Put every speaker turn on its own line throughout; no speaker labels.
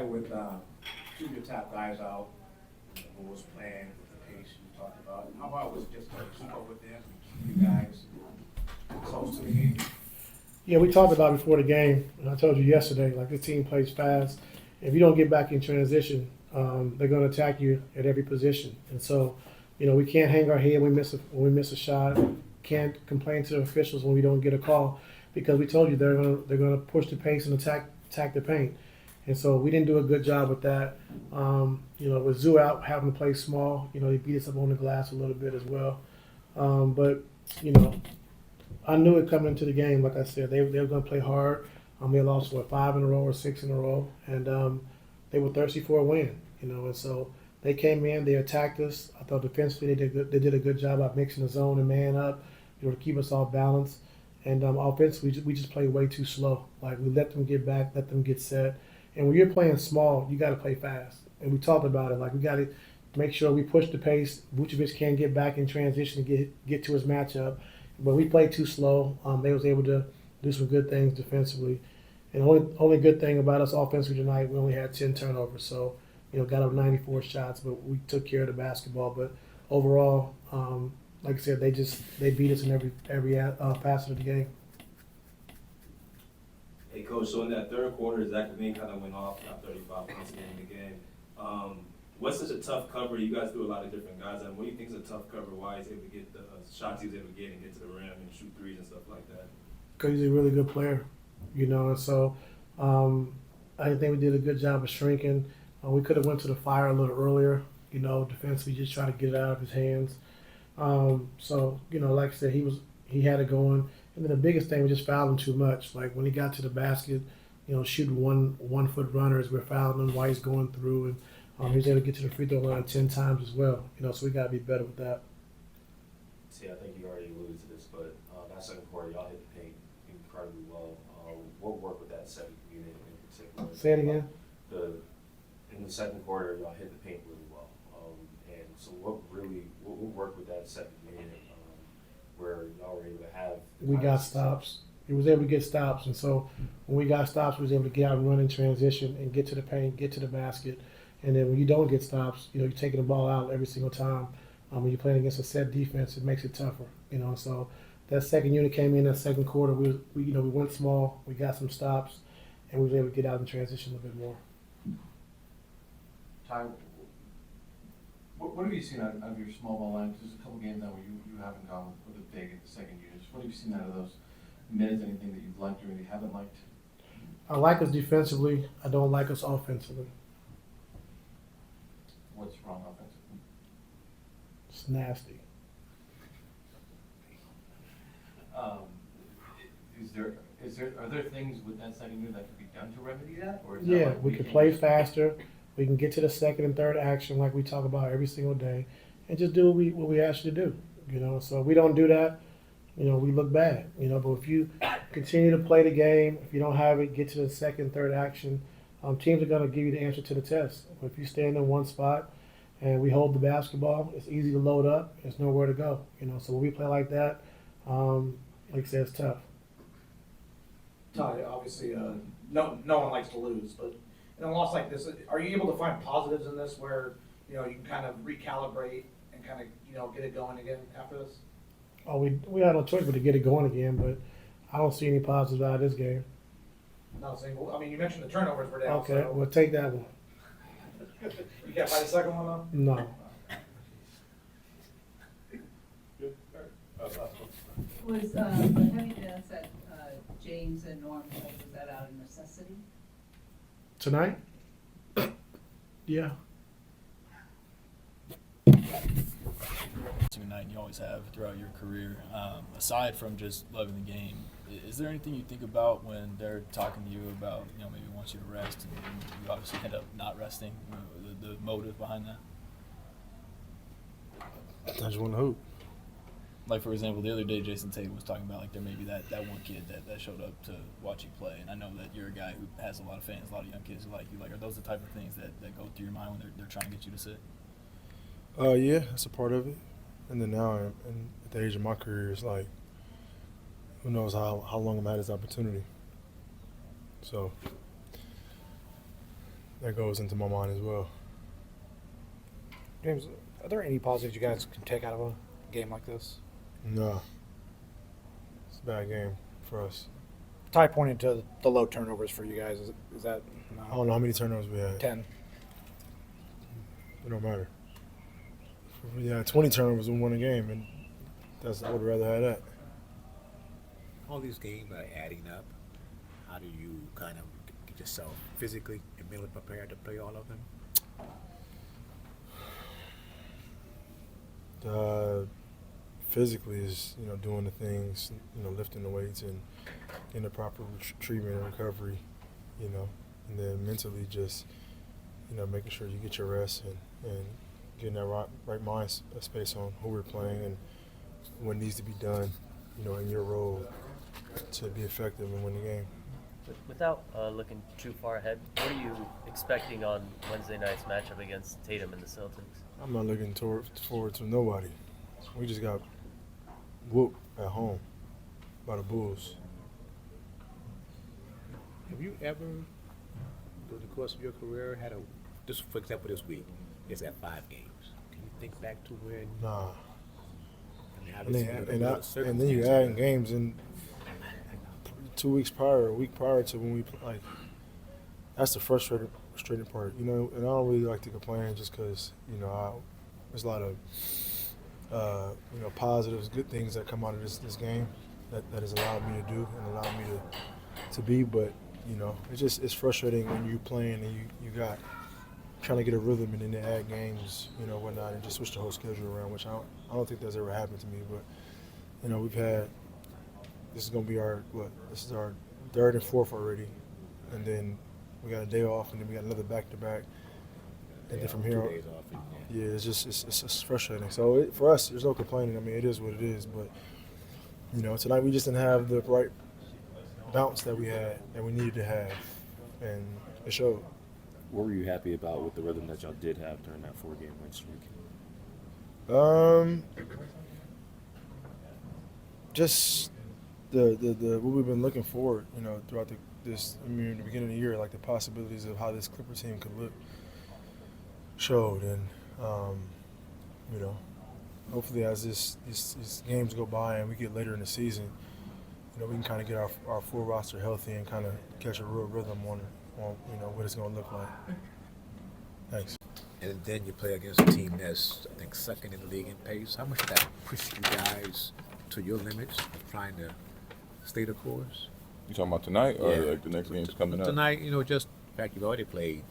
tonight with two of your top guys out, the Bulls playing with the pace you talked about. How hard was it just to keep up with them and keep you guys close to the game?
Yeah, we talked about it before the game, and I told you yesterday, like this team plays fast. If you don't get back in transition, they're going to attack you at every position. And so, we can't hang our head when we miss a shot. Can't complain to the officials when we don't get a call, because we told you they're going to push the pace and attack the paint. And so we didn't do a good job with that. With Zoo out having to play small, he beat us up on the glass a little bit as well. But I knew it coming into the game. Like I said, they were going to play hard. They lost 5 in a row or 6 in a row, and they were thirsty for a win. And so they came in, they attacked us. I thought defensively they did a good job of mixing the zone and man up, to keep us all balanced. And offensively, we just played way too slow. Like, we let them get back, let them get set. And when you're playing small, you got to play fast. And we talked about it. Like, we got to make sure we push the pace. Vucevic can't get back in transition and get to his matchup. But we played too slow. They was able to do some good things defensively. And the only good thing about us offensively tonight, we only had 10 turnovers. So, got up 94 shots, but we took care of the basketball. But overall, like I said, they beat us in every facet of the game.
Hey, Coach, so in that third quarter, Zach LaVine kind of went off, got 35 points in the game. What's such a tough cover? You guys do a lot of different guys. What do you think is a tough cover? Why he's able to get the shots he was able to get and get to the rim and shoot threes and stuff like that?
Because he's a really good player, and so I think we did a good job of shrinking. We could have went to the fire a little earlier, defensively, just try to get it out of his hands. Like I said, he had it going. And then the biggest thing, we just fouled him too much. Like when he got to the basket, shooting 1 foot runners, we're fouling him while he's going through, and he was able to get to the free throw line 10 times as well. So we got to be better with that.
See, I think you already alluded to this, but that second quarter, y'all hit the paint incredibly well. What worked with that second unit in particular?
Say it again.
In the second quarter, y'all hit the paint really well. And so what worked with that second unit where y'all were able to have?
We got stops. He was able to get stops. And so when we got stops, we was able to get out and run in transition and get to the paint, get to the basket. And then when you don't get stops, you're taking the ball out every single time. When you're playing against a set defense, it makes it tougher. So that second unit came in that second quarter. We went small. We got some stops, and we were able to get out in transition a little bit more.
Ty, what have you seen out of your small ball line? There's a couple games now where you haven't gone with a big at the second unit. What have you seen out of those minutes? Anything that you've liked or you haven't liked?
I like us defensively. I don't like us offensively.
What's wrong offensively?
It's nasty.
Are there things with that second unit that could be done to remedy that? Or is
Yeah,
that
we could play faster. We can get to the second and third action like we talk about every single day, and just do what we ask you to do. So if we don't do that, we look bad. But if you continue to play the game, if you don't have it, get to the second, third action, teams are going to give you the answer to the test. But if you stand in one spot and we hold the basketball, it's easy to load up. There's nowhere to go. So when we play like that, like I said, it's tough.
Ty, obviously, no one likes to lose, but in a loss like this, are you able to find positives in this where you can kind of recalibrate and kind of get it going again after this?
Oh, we had no choice but to get it going again, but I don't see any positives out of this game.
Not saying. I mean, you mentioned the turnovers were down.
Okay,
so.
we'll take that one.
You can't find a second one though.
No.
Was the heavy dance at James and Norm, was that out of necessity?
Tonight? Yeah.
Night you always have throughout your career. Aside from just loving the game, is there anything you think about when they're talking to you about, maybe want you to rest and you obviously end up not resting? The motive behind that?
I just want to hoop.
Like, for example, the other day Jason Tate was talking about, like, there may be that one kid that showed up to watch you play. And I know that you're a guy who has a lot of fans, a lot of young kids who like you. Like, are those the type of things that go through your mind when they're trying to get you to sit?
Yeah, that's a part of it. And then now, and at the age of my career, it's like, who knows how long I'm at this opportunity. So that goes into my mind as well.
James, are there any positives you guys can take out of a game like this?
No, it's a bad game for us.
Ty pointed to the low turnovers for you guys. Is that
I don't know how many turnovers we had.
10?
It don't matter. If we had 20 turnovers, we won a game, and I would rather have that.
All these games are adding up. How do you kind of get yourself physically and mentally prepared to play all of them?
Physically is, doing the things, lifting the weights and getting the proper treatment and recovery, and then mentally just, making sure you get your rest and getting that right mind space on who we're playing and what needs to be done, in your role to be effective and win the game.
Without looking too far ahead, what are you expecting on Wednesday night's matchup against Tatum and the Celtics?
I'm not looking forward to nobody. We just got whooped at home by the Bulls.
Have you ever, through the course of your career, had just for example this week, it's at 5 games. Can you think back to when?
Nah.
I mean,
And then you add in games in 2 weeks prior, a week prior to when we like. That's the frustrating part, And I don't really like to complain just because there's a lot of positives, good things that come out of this game that has allowed me to do and allowed me to be. But it's frustrating when you playing and you got trying to get a rhythm and then they add games, whatnot, and just switch the whole schedule around, which I don't think that's ever happened to me. But we've had. This is gonna be this is our 3rd and 4th already, and then we got a day off, and then we got another back-to-back, and then from here,
2 days off.
yeah, it's just frustrating. So for us, there's no complaining. I mean, it is what it is. But tonight we just didn't have the right bounce that we needed to have, and it showed.
What were you happy about with the rhythm that y'all did have during that 4-game win streak?
Just the what we've been looking forward, throughout the beginning of the year, like the possibilities of how this Clipper team could look showed, and hopefully as these games go by and we get later in the season, we can kind of get our full roster healthy and kind of catch a real rhythm on what it's going to look like. Thanks.
And then you play against a team that's, I think, 2nd in the league in pace. How much did that push you guys to your limits of trying to stay the course?
You talking about tonight or like the next game's coming up?
Tonight, just in fact, you've already played.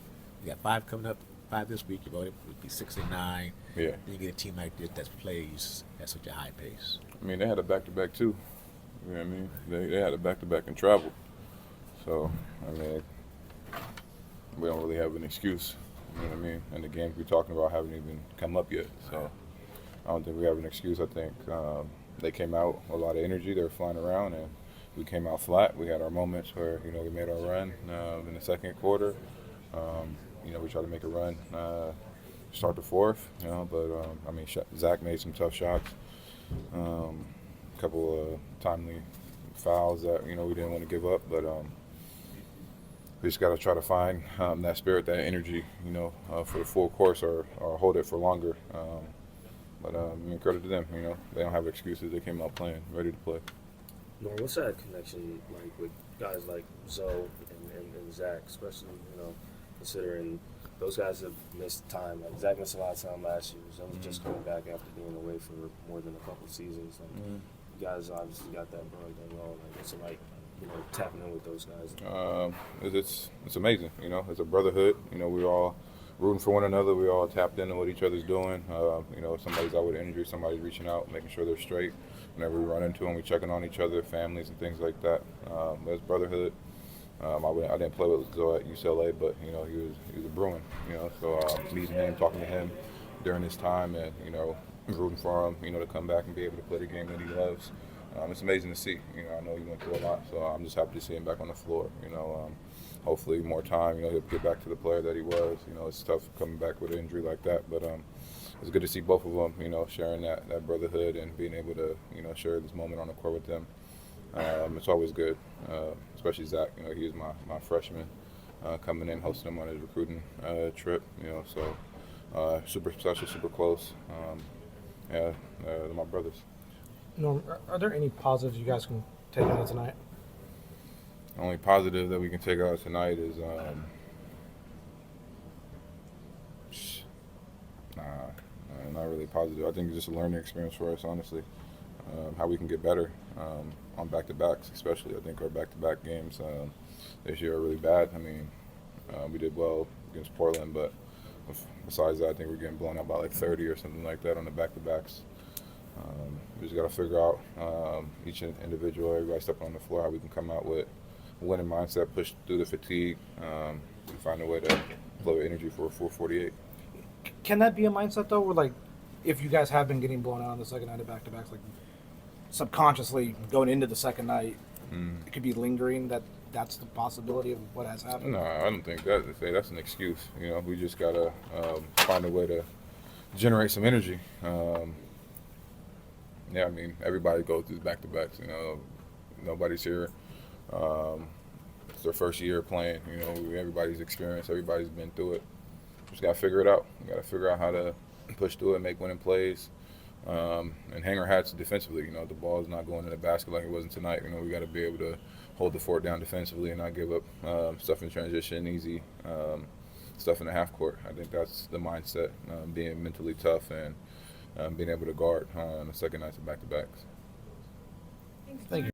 You got 5 coming up, 5 this week. You've already be 6 and 9.
Yeah.
Then you get a team like this that plays at such a high pace.
I mean, they had a back-to-back too. You know what I mean? They had a back-to-back and travel. So, I mean, we don't really have an excuse. You know what I mean? And the games we're talking about haven't even come up yet. So, I don't think we have an excuse. I think they came out with a lot of energy. They were flying around, and we came out flat. We had our moments where, we made our run in the 2nd quarter. We tried to make a run, start the 4th, but, Zach made some tough shots. A couple of timely fouls that, we didn't want to give up, but we just got to try to find that spirit, that energy, for the full course or hold it for longer. But credit to them, they don't have excuses. They came out playing, ready to play.
Lauren, what's that connection like with guys like Zoe and Zach, especially, considering those guys have missed time. Like Zach missed a lot of time last year. Zoe was just coming back after being away for more than a couple seasons. Like, you guys obviously got that bug done well. Like, what's it like, tapping in with those guys?
It's amazing, it's a brotherhood. We're all rooting for one another. We all tapped into what each other's doing. If somebody's out with an injury, somebody's reaching out, making sure they're straight. Whenever we run into them, we're checking on each other, families and things like that. There's brotherhood. I didn't play with Zoe at UCLA, but he was a Bruin. So meeting him, talking to him during this time, and rooting for him, to come back and be able to play the game that he loves. It's amazing to see. I know he went through a lot, so I'm just happy to see him back on the floor. Hopefully more time. He'll get back to the player that he was. It's tough coming back with an injury like that, but it's good to see both of them. Sharing that brotherhood and being able to share this moment on the court with them. It's always good, especially Zach. He was my freshman coming in, hosting him on his recruiting trip. You know, so super special, super close. Yeah, they're my brothers.
Norm, are there any positives you guys can take out of tonight?
The only positive that we can take out tonight is not really positive. I think it's just a learning experience for us, honestly. How we can get better on back-to-backs, especially. I think our back-to-back games this year are really bad. I mean, we did well against Portland, but besides that, I think we're getting blown out by like 30 or something like that on the back-to-backs. We just got to figure out each individual, everybody stepping on the floor, how we can come out with a winning mindset, push through the fatigue, and find a way to flow energy for a full 48.
Can that be a mindset though, where like, if you guys have been getting blown out on the second night of back-to-backs, like subconsciously going into the second night, it could be lingering that's the possibility of what has happened?
No, I don't think that's an excuse. You know, we just gotta find a way to generate some energy. Yeah, I mean, everybody goes through back-to-backs. You know, nobody's here. It's their first year playing. You know, everybody's experienced. Everybody's been through it. Just gotta figure it out. We gotta figure out how to push through it, make winning plays, and hang our hats defensively. You know, the ball's not going in the basket like it wasn't tonight. You know, we gotta be able to hold the fort down defensively and not give up stuff in transition, easy stuff in the half court. I think that's the mindset, being mentally tough and being able to guard on the second nights of back-to-backs.
Thank you.